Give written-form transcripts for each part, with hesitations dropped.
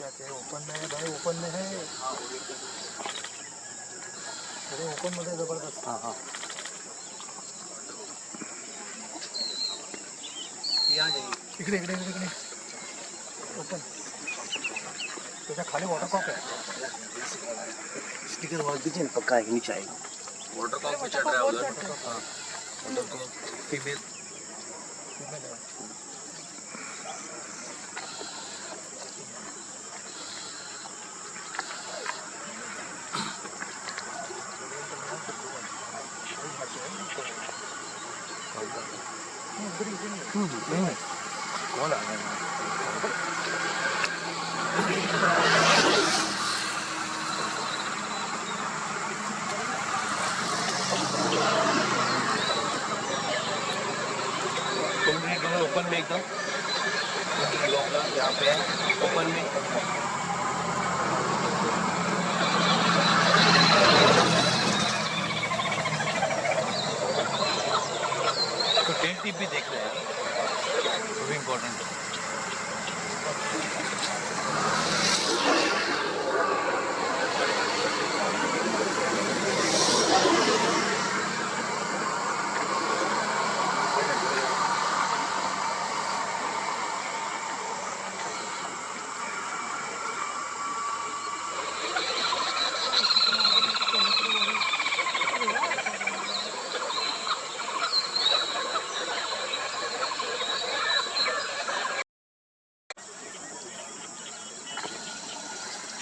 क्या क्या ओपन में है भाई, ओपन में है, अरे ओपन मध्ये जबरदस्त. हां हां इकडे इकडे इकडे इकडे ओपन. त्याच्या खाली वॉटरकॉक आहे. स्टिकर वॉल दीजिए ना, पक्का है नीचे आएगा. वाटरकॉक भी चढ़ रहा है उधर. हाँ वाटरकॉक फीमेल. कौन आ गया? ओपन में एकदम यहाँ पे है ओपन में. तो टेल टिप भी देख रहे हैं, वो भी इम्पोर्टेंट है.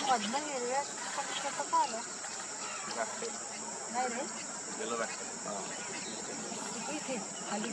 मधनं हिरव्या कसं का आलं नाही रे येलो बैक. इथे खाली